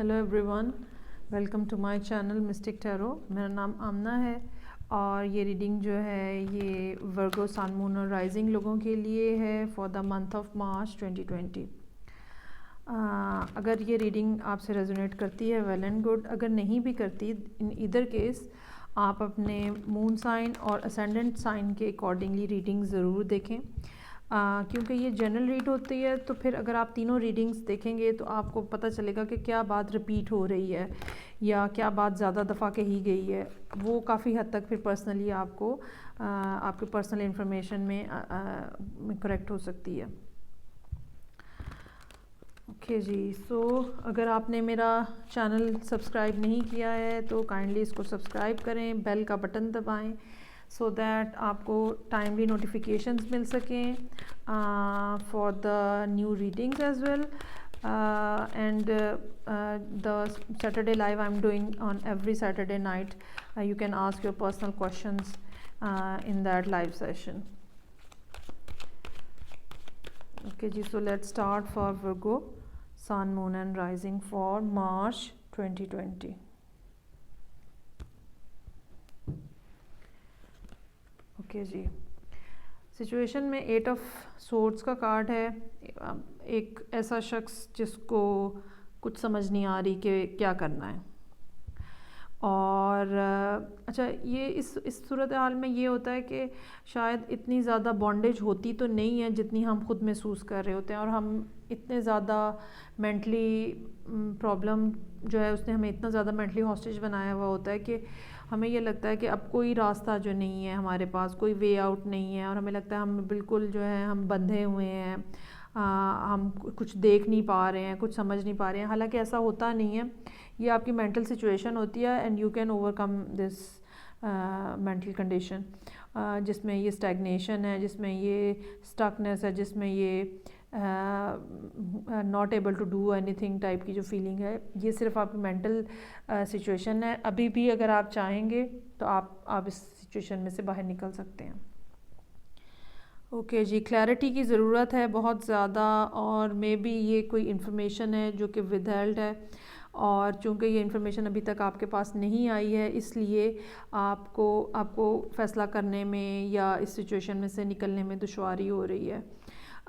Hello everyone, welcome to my channel mystic tarot. मेरा नाम आमना है और ये रीडिंग जो है ये वर्गो, सन, मून और राइजिंग लोगों के लिए है फॉर द मंथ ऑफ मार्च 2020। अगर ये रीडिंग आपसे रेजोनेट करती है वेल एंड गुड, अगर नहीं भी करती, इन ईदर केस आप अपने मून साइन और असेंडेंट साइन के अकॉर्डिंगली रीडिंग ज़रूर देखें। क्योंकि ये जनरल रीड होती है, तो फिर अगर आप तीनों रीडिंग्स देखेंगे तो आपको पता चलेगा कि क्या बात रिपीट हो रही है या क्या बात ज़्यादा दफ़ा कही गई है। वो काफ़ी हद तक फिर पर्सनली आपको आपके पर्सनल इंफॉर्मेशन में करेक्ट हो सकती है। ओके जी, सो अगर आपने मेरा चैनल सब्सक्राइब नहीं किया है तो काइंडली इसको सब्सक्राइब करें, बेल का बटन दबाएं सो दैट आपको टाइमली नोटिफिकेशंस मिल सकें for the new readings as well. And the Saturday live I'm doing on every Saturday night. You can ask your personal questions in that live session. Okay ji, so let's start for Virgo, Sun, Moon and Rising for March 2020. Okay जी, situation में 8 of swords का card है। एक ऐसा शख्स जिसको कुछ समझ नहीं आ रही कि क्या करना है। और अच्छा, ये इस सूरत हाल में ये होता है कि शायद इतनी ज़्यादा बॉन्डेज होती तो नहीं है जितनी हम खुद महसूस कर रहे होते हैं, और हम इतने ज़्यादा मेंटली प्रॉब्लम जो है उसने हमें इतना ज़्यादा मेंटली हॉस्टेज बनाया हुआ होता है कि हमें ये लगता है कि अब कोई रास्ता जो नहीं है, हमारे पास कोई वे आउट नहीं है, और हमें लगता है हम बिल्कुल जो है हम बंधे हुए हैं, हम कुछ देख नहीं पा रहे हैं, कुछ समझ नहीं पा रहे हैं। हालांकि ऐसा होता नहीं है, ये आपकी मेंटल सिचुएशन होती है and you can overcome this mental condition, जिसमें ये स्टैग्नेशन है, जिसमें ये स्टकनेस है, जिसमें ये not able to do anything type की जो फीलिंग है, ये सिर्फ आपकी मेंटल सिचुएशन है। अभी भी अगर आप चाहेंगे तो आप इस सिचुएशन में से बाहर निकल सकते हैं। ओके जी, क्लैरिटी की ज़रूरत है बहुत ज़्यादा, और मे बी ये कोई इन्फॉर्मेशन है जो कि विदहेल्ड है, और चूँकि ये इन्फॉर्मेशन अभी तक आपके पास नहीं आई है, इसलिए आपको फ़ैसला करने में या इस सिचुएशन में से निकलने में दुश्वारी हो रही है।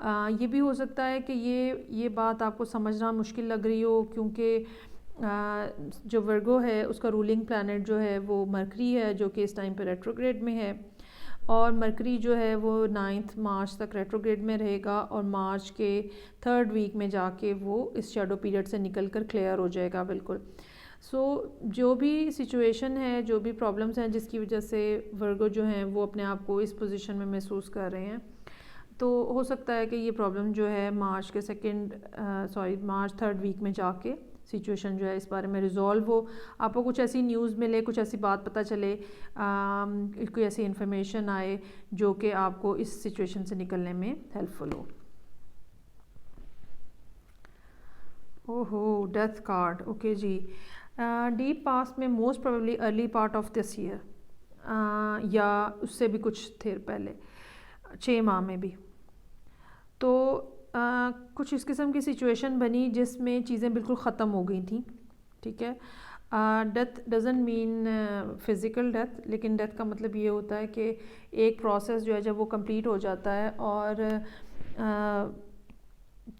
ये भी हो सकता है कि ये बात आपको समझना मुश्किल लग रही हो, क्योंकि जो वर्गो है उसका रूलिंग प्लैनेट जो है वो मरकरी है, जो कि इस टाइम पे रेट्रोग्रेड में है, और मरकरी जो है वो 9 मार्च तक रेट्रोग्रेड में रहेगा, और मार्च के 3rd वीक में जाके वो इस शैडो पीरियड से निकल कर क्लियर हो जाएगा बिल्कुल। सो जो भी सिचुएशन है, जो भी प्रॉब्लम्स हैं जिसकी वजह से वर्गो जो हैं वो अपने आप को इस पोजीशन में महसूस कर रहे हैं, तो हो सकता है कि ये प्रॉब्लम जो है मार्च 3rd वीक में जाके सिचुएशन जो है इस बारे में रिजॉल्व हो, आपको कुछ ऐसी न्यूज़ मिले, कुछ ऐसी बात पता चले, कोई ऐसी इन्फॉर्मेशन आए जो कि आपको इस सिचुएशन से निकलने में हेल्पफुल हो। ओहो, डेथ कार्ड। ओके जी, डीप पास्ट में most probably early part of this year, या उससे भी कुछ देर पहले 6 माह में भी, तो कुछ इस किस्म की सिचुएशन बनी जिसमें चीज़ें बिल्कुल ख़त्म हो गई थी। ठीक है, death doesn't mean physical death, लेकिन डेथ का मतलब ये होता है कि एक प्रोसेस जो है जब वो कंप्लीट हो जाता है और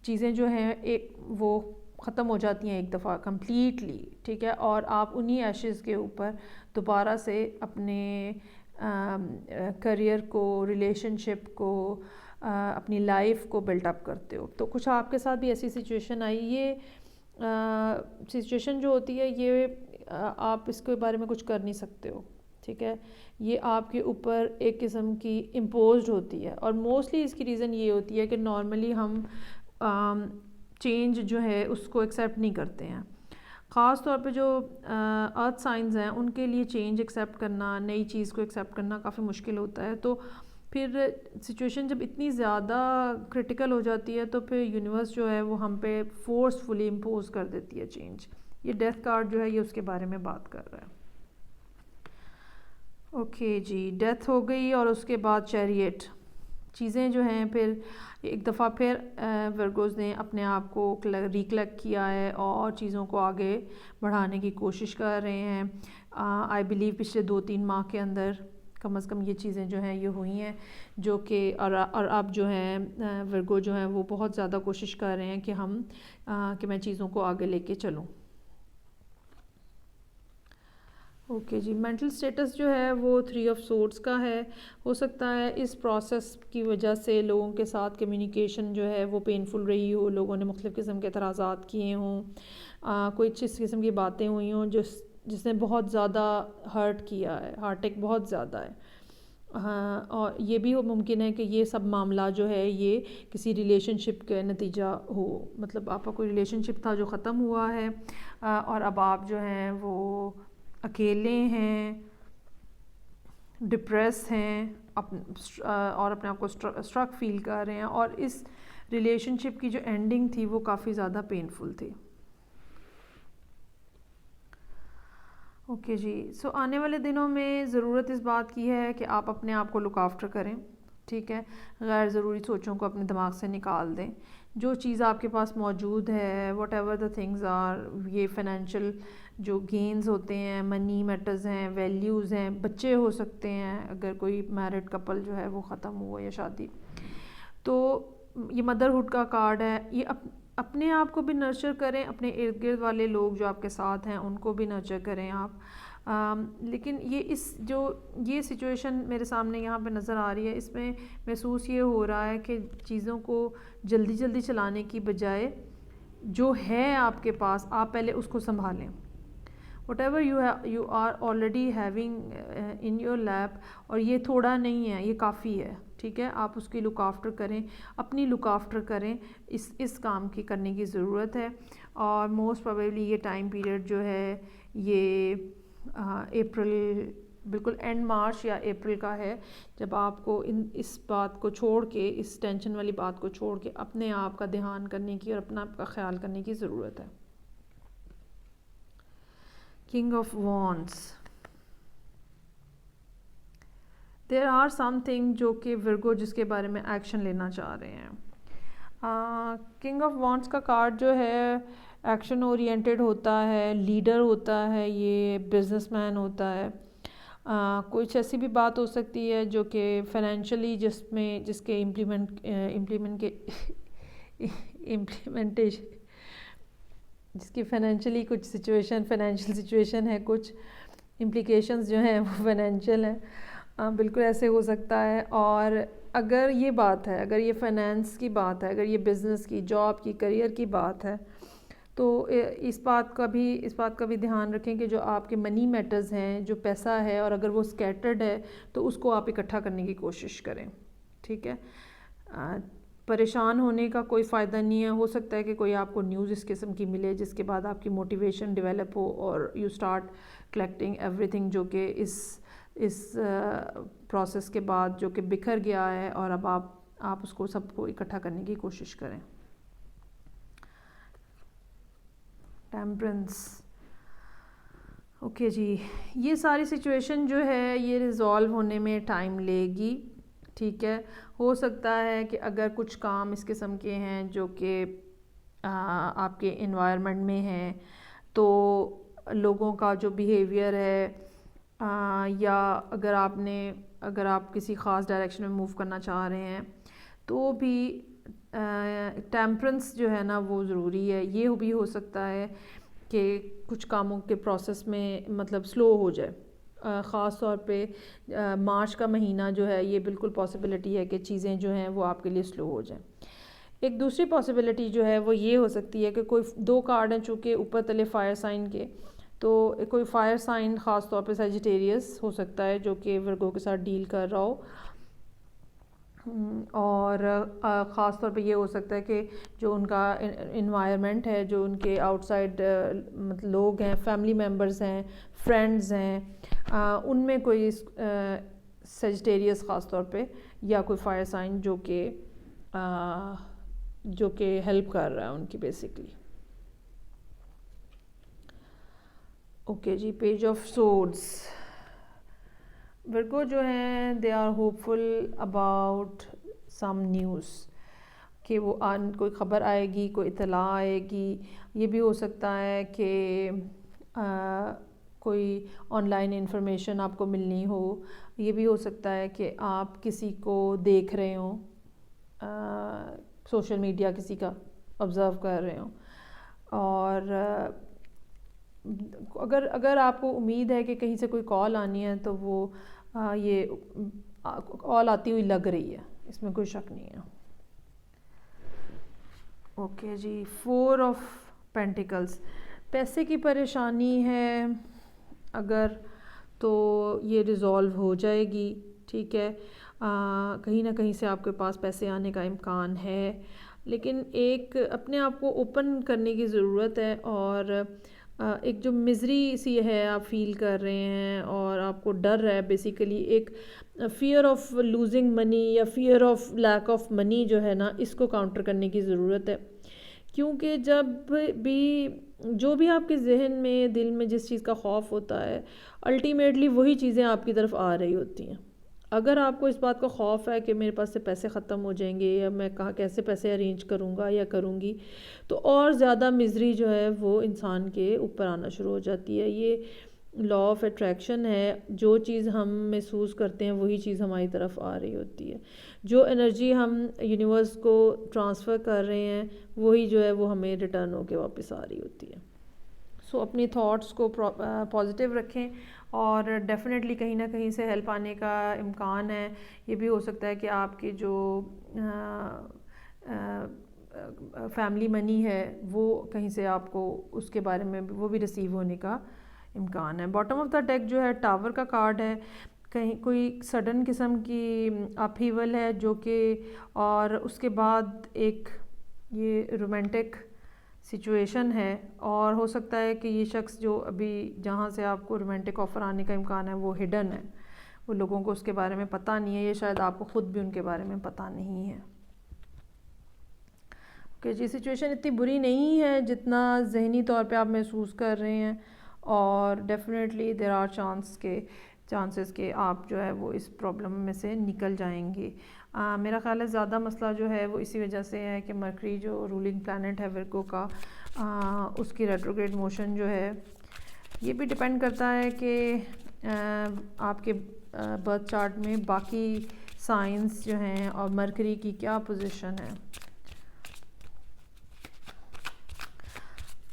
चीज़ें जो हैं एक वो ख़त्म हो जाती हैं एक दफ़ा कम्प्लीटली। ठीक है, और आप उन्हीं एशेज़ के ऊपर दोबारा से अपने करियर को, रिलेशनशिप को, अपनी लाइफ को बिल्टअप करते हो। तो कुछ आपके साथ भी ऐसी सिचुएशन आई। ये सिचुएशन जो होती है ये आप इसके बारे में कुछ कर नहीं सकते हो। ठीक है, ये आपके ऊपर एक किस्म की इम्पोज्ड होती है, और मोस्टली इसकी रीज़न ये होती है कि नॉर्मली हम चेंज जो है उसको एक्सेप्ट नहीं करते हैं। ख़ास तौर पे जो अर्थ साइंस हैं उनके लिए चेंज एक्सेप्ट करना, नई चीज़ को एक्सेप्ट करना काफ़ी मुश्किल होता है। तो फिर सिचुएशन जब इतनी ज़्यादा क्रिटिकल हो जाती है तो फिर यूनिवर्स जो है वो हम पे फोर्सफुली इम्पोज कर देती है चेंज। ये डेथ कार्ड जो है ये उसके बारे में बात कर रहा है। ओके जी, डेथ हो गई और उसके बाद चैरियट। चीज़ें जो हैं फिर एक दफ़ा फिर वर्गोज़ ने अपने आप को रिकलेक्ट किया है और चीज़ों को आगे बढ़ाने की कोशिश कर रहे हैं। आई बिलीव पिछले 2-3 माह के अंदर कम से कम ये चीज़ें जो हैं ये हुई हैं, जो कि और अब जो हैं वर्गो जो हैं वो बहुत ज़्यादा कोशिश कर रहे हैं कि मैं चीज़ों को आगे लेके चलूँ। ओके जी, मेंटल स्टेटस जो है वो 3 ऑफ सोर्ड्स का है। हो सकता है इस प्रोसेस की वजह से लोगों के साथ कम्युनिकेशन जो है वो पेनफुल रही हो, लोगों ने मुख्तलिफ़ किस्म के एतराज़ात किए हों, कोई इस किस्म की बातें हुई हों जिसने बहुत ज़्यादा हर्ट किया है, हार्टेक बहुत ज़्यादा है। हाँ, और ये भी मुमकिन है कि ये सब मामला जो है ये किसी रिलेशनशिप के नतीजा हो, मतलब आपका कोई रिलेशनशिप था जो ख़त्म हुआ है और अब आप जो हैं वो अकेले हैं, डिप्रेस हैं और अपने आप को स्ट्रक फील कर रहे हैं और इस रिलेशनशिप की जो एंडिंग थी वो काफ़ी ज़्यादा पेनफुल थी। ओके जी, सो आने वाले दिनों में ज़रूरत इस बात की है कि आप अपने आप को लुक आफ्टर करें, ठीक है। गैर ज़रूरी सोचों को अपने दिमाग से निकाल दें। जो चीज़ आपके पास मौजूद है, whatever the things are, ये फाइनेंशियल जो गेंस होते हैं, मनी मैटर्स हैं, वैल्यूज़ हैं, बच्चे हो सकते हैं, अगर कोई मैरिड कपल जो है वो ख़त्म हुआ या शादी, तो ये मदरहुड का कार्ड है। ये अपने आप को भी नर्चर करें, अपने इर्द गिर्द वाले लोग जो आपके साथ हैं उनको भी नर्चर करें आप। लेकिन ये सिचुएशन मेरे सामने यहाँ पे नज़र आ रही है, इसमें महसूस ये हो रहा है कि चीज़ों को जल्दी जल्दी चलाने की बजाय जो है आपके पास, आप पहले उसको संभालें। whatever you are already having in your lap, और ये थोड़ा नहीं है, ये काफ़ी है, ठीक है। आप उसकी लुक आफ्टर करें, अपनी लुक आफ्टर करें, इस काम की करने की ज़रूरत है। और मोस्ट प्रोबेबली ये टाइम पीरियड जो है ये अप्रैल, बिल्कुल एंड मार्च या अप्रैल का है, जब आपको इस बात को छोड़ के, इस टेंशन वाली बात को छोड़ के अपने आप का ध्यान करने की और अपना आप का ख्याल करने की ज़रूरत है। King of wands, there are something जो कि वर्गो जिसके बारे में एक्शन लेना चाह रहे हैं। किंग ऑफ वॉन्ड्स का कार्ड जो है एक्शन ओरिएंटेड होता है, लीडर होता है, ये बिजनेसमैन होता है। कुछ ऐसी भी बात हो सकती है जो कि फाइनेंशियली जिसके इम्प्लीमेंटेशन जिसकी फाइनेंशियली कुछ फाइनेंशियल सिचुएशन है, कुछ इम्प्लिकेशंस जो हैं वो फाइनेंशियल हैं, बिल्कुल ऐसे हो सकता है। और अगर ये बात है, अगर ये फाइनेंस की बात है, अगर ये बिज़नेस की, जॉब की, करियर की बात है, तो इस बात का भी ध्यान रखें कि जो आपके मनी मैटर्स हैं, जो पैसा है, और अगर वो स्कैटर्ड है तो उसको आप इकट्ठा करने की कोशिश करें, ठीक है। परेशान होने का कोई फ़ायदा नहीं है। हो सकता है कि कोई आपको न्यूज़ इस किस्म की मिले जिसके बाद आपकी मोटिवेशन डेवलप हो और यू स्टार्ट कलेक्टिंग एवरीथिंग जो कि इस प्रोसेस के बाद जो कि बिखर गया है, और अब आप उसको सबको इकट्ठा करने की कोशिश करें। टेम्परेंस, ओके जी, ये सारी सिचुएशन जो है ये रिज़ॉल्व होने में टाइम लेगी, ठीक है। हो सकता है कि अगर कुछ काम इस किस्म के हैं जो कि आपके इन्वायरमेंट में हैं, तो लोगों का जो बिहेवियर है, या अगर आप किसी ख़ास डायरेक्शन में मूव करना चाह रहे हैं, तो भी टेम्परेंस जो है ना वो ज़रूरी है। ये भी हो सकता है कि कुछ कामों के प्रोसेस में मतलब स्लो हो जाए, ख़ास तौर पे मार्च का महीना जो है ये बिल्कुल पॉसिबिलिटी है कि चीज़ें जो हैं वो आपके लिए स्लो हो जाएं। एक दूसरी पॉसिबिलिटी जो है वो ये हो सकती है कि कोई 2 कार्ड हैं चूँकि ऊपर तले फायर साइन के, तो कोई फायर साइन ख़ास तौर पे सजिटेरियस हो सकता है जो कि वर्गो के साथ डील कर रहा हो, और ख़ास तौर पे ये हो सकता है कि जो उनका इन्वायरमेंट है, जो उनके आउटसाइड मतलब लोग हैं, फैमिली मेम्बर्स हैं, फ्रेंड्स हैं, उनमें कोई सजिटेरियस ख़ास तौर पे या कोई फायर साइन जो कि हेल्प कर रहा है उनकी बेसिकली। ओके जी, पेज ऑफ सोर्ड्स, वर्गो जो हैं they are hopeful about some news कि वो कोई ख़बर आएगी, कोई इत्तला आएगी। ये भी हो सकता है कि कोई ऑनलाइन इंफॉर्मेशन आपको मिलनी हो। ये भी हो सकता है कि आप किसी को देख रहे हो, सोशल मीडिया किसी का ऑब्ज़र्व कर रहे हो, और अगर आपको उम्मीद है कि कहीं से कोई कॉल आनी है तो वो ये कॉल आती हुई लग रही है, इसमें कोई शक नहीं है। ओके जी, 4 ऑफ पेंटिकल्स, पैसे की परेशानी है अगर, तो ये रिज़ॉल्व हो जाएगी, ठीक है। कहीं ना कहीं से आपके पास पैसे आने का इम्कान है, लेकिन एक अपने आप को ओपन करने की ज़रूरत है। और एक जो मिज़री सी है आप फील कर रहे हैं और आपको डर है, बेसिकली एक फ़ियर ऑफ लूजिंग मनी या fear of lack of money जो है ना, इसको काउंटर करने की ज़रूरत है। क्योंकि जब भी जो भी आपके जहन में, दिल में जिस चीज़ का खौफ होता है, अल्टीमेटली वही चीज़ें आपकी तरफ आ रही होती हैं। अगर आपको इस बात का खौफ है कि मेरे पास से पैसे ख़त्म हो जाएंगे या मैं कहाँ कैसे पैसे अरेंज करूँगा या करूँगी, तो और ज़्यादा मिज़री जो है वो इंसान के ऊपर आना शुरू हो जाती है। ये लॉ ऑफ अट्रैक्शन है, जो चीज़ हम महसूस करते हैं वही चीज़ हमारी तरफ आ रही होती है। जो एनर्जी हम यूनिवर्स को ट्रांसफ़र कर रहे हैं वही जो है वो हमें रिटर्न होके वापस आ रही होती है। सो अपनी थॉट्स को पॉजिटिव रखें और डेफिनेटली कहीं ना कहीं से हेल्प आने का इम्कान है। ये भी हो सकता है कि आपकी जो फैमिली मनी है वो कहीं से आपको उसके बारे में वो भी रिसीव होने का इम्कान है। बॉटम ऑफ द डेक जो है टावर का कार्ड है, कहीं कोई सडन किस्म की अपहीवल है जो कि, और उसके बाद एक ये रोमांटिक सिचुएशन है, और हो सकता है कि ये शख्स जो अभी जहाँ से आपको रोमांटिक ऑफ़र आने का इम्कान है वो हिडन है, वो लोगों को उसके बारे में पता नहीं है, ये शायद आपको ख़ुद भी उनके बारे में पता नहीं है। कि जी सिचुएशन इतनी बुरी नहीं है जितना ज़हनी तौर पे आप महसूस कर रहे हैं, और डेफिनेटली देयर आर चांसेस के आप जो है वो इस प्रॉब्लम में से निकल जाएंगे। मेरा ख्याल है ज़्यादा मसला जो है वो इसी वजह से है कि मरकरी जो रूलिंग प्लैनेट है विर्गो का, उसकी रेट्रोग्रेड मोशन जो है, ये भी डिपेंड करता है कि आपके बर्थ चार्ट में बाकी साइंस जो हैं और मरकरी की क्या पोजीशन है।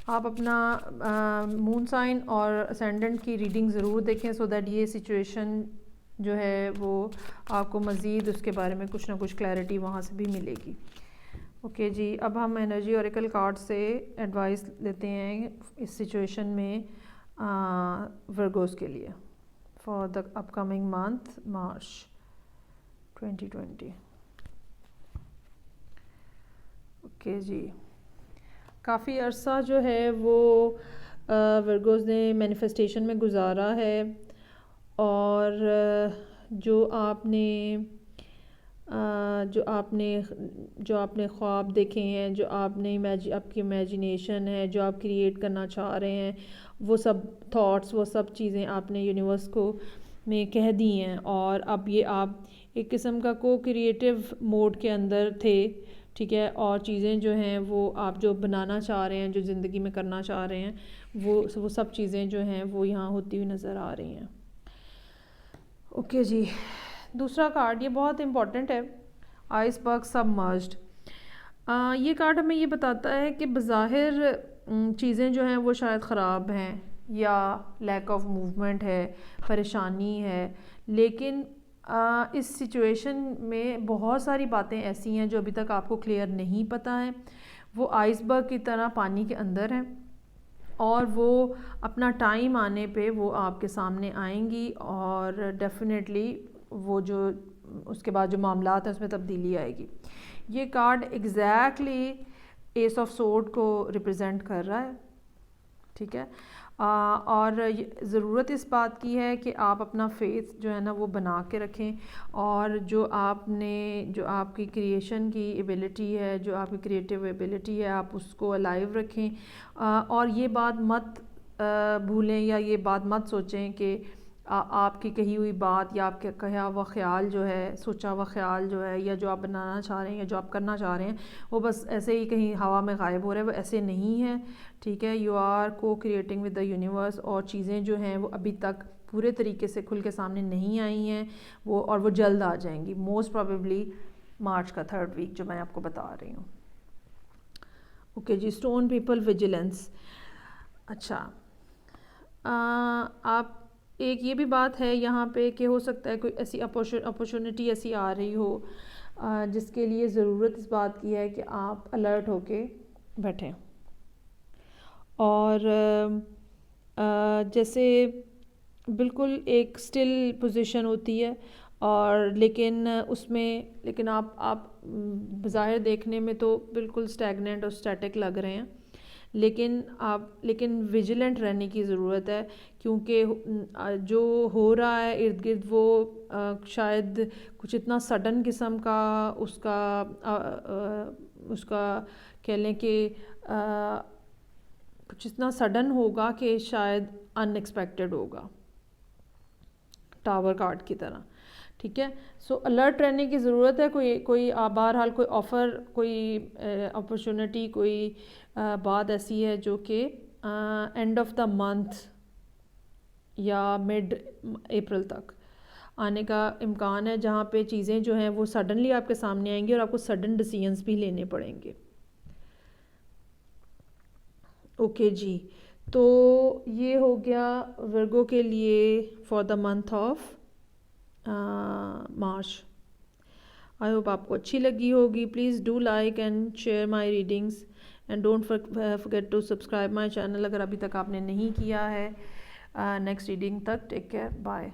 आप अपना मून साइन और असेंडेंट की रीडिंग ज़रूर देखें, सो दैट ये सिचुएशन जो है वो आपको मज़ीद उसके बारे में कुछ ना कुछ क्लैरिटी वहाँ से भी मिलेगी। ओके जी, अब हम एनर्जी ऑरेकल कार्ड से एडवाइस लेते हैं इस सिचुएशन में वर्गोस के लिए for the upcoming month March 2020। Okay जी, काफ़ी अरसा जो है वो वर्गोस ने मैनिफेस्टेशन में गुजारा है, और जो आपने ख्वाब देखे हैं, जो आपने आपकी इमेजिनेशन है, जो आप क्रिएट करना चाह रहे हैं, वो सब थॉट्स, वो सब चीज़ें आपने यूनिवर्स को में कह दी हैं, और अब ये आप एक किस्म का को क्रिएटिव मोड के अंदर थे, ठीक है। और चीज़ें जो हैं वो आप जो बनाना चाह रहे हैं, जो ज़िंदगी में करना चाह रहे हैं, वो सब चीज़ें जो हैं वो यहाँ होती हुई नज़र आ रही हैं। ओके जी, दूसरा कार्ड ये बहुत इम्पॉर्टेंट है, आइसबर्ग सबमर्ज्ड। ये कार्ड हमें ये बताता है कि बज़ाहिर चीज़ें जो हैं वो शायद ख़राब हैं या लैक ऑफ मूवमेंट है, परेशानी है, लेकिन इस सिचुएशन में बहुत सारी बातें ऐसी हैं जो अभी तक आपको क्लियर नहीं पता है। वो आइसबर्ग की तरह पानी के अंदर हैं, और वो अपना टाइम आने पे वो आपके सामने आएंगी, और डेफिनेटली वो जो उसके बाद जो मामलात हैं उसमें तब्दीली आएगी। ये card exactly S of sword को रिप्रेजेंट कर रहा है, ठीक है। और ज़रूरत इस बात की है कि आप अपना फेथ जो है ना वो बना के रखें, और जो आपकी क्रिएशन की एबिलिटी है, जो आपकी क्रिएटिव एबिलिटी है, आप उसको अलाइव रखें। और ये बात मत भूलें या ये बात मत सोचें कि आपकी कही हुई बात या आपके कहा हुआ ख्याल जो है, सोचा हुआ ख्याल जो है, या जो आप बनाना चाह रहे हैं या जो आप करना चाह रहे हैं, वो बस ऐसे ही कहीं हवा में गायब हो रहा है, वो ऐसे नहीं है। ठीक है, यू आर को क्रिएटिंग विद द यूनिवर्स, और चीज़ें जो हैं वो अभी तक पूरे तरीके से खुल के सामने नहीं आई हैं वो, और वो जल्द आ जाएंगी, मोस्ट प्रॉबेबली मार्च का 3rd वीक जो मैं आपको बता रही हूँ। ओके जी, स्टोन पीपल विजिलेंस। अच्छा, आप एक ये भी बात है यहाँ पे कि हो सकता है कोई ऐसी अपॉर्चुनिटी ऐसी आ रही हो जिसके लिए ज़रूरत इस बात की है कि आप अलर्ट होके बैठें, और जैसे बिल्कुल एक स्टिल पोजीशन होती है, और लेकिन आप बज़ाहिर देखने में तो बिल्कुल स्टैगनेंट और स्टैटिक लग रहे हैं, लेकिन विजिलेंट रहने की ज़रूरत है, क्योंकि जो हो रहा है इर्द गिर्द वो शायद कुछ इतना सडन किस्म का उसका कह लें कि कुछ इतना सडन होगा कि शायद अनएक्सपेक्टेड होगा, टावर कार्ड की तरह। ठीक है, सो अलर्ट रहने की ज़रूरत है। कोई बहरहाल कोई ऑफ़र, कोई अपॉर्चुनिटी, कोई बात ऐसी है जो कि एंड ऑफ द मंथ या मिड अप्रैल तक आने का इम्कान है, जहाँ पे चीज़ें जो हैं वो सडनली आपके सामने आएंगी और आपको सडन डिसीजंस भी लेने पड़ेंगे। ओके जी, तो ये हो गया वर्गो के लिए for the month of March. I hope आपको अच्छी लगी होगी। Please do like and share my readings and don't forget to subscribe my channel अगर अभी तक आपने नहीं किया है। नेक्स्ट रीडिंग तक टेक केयर, बाय।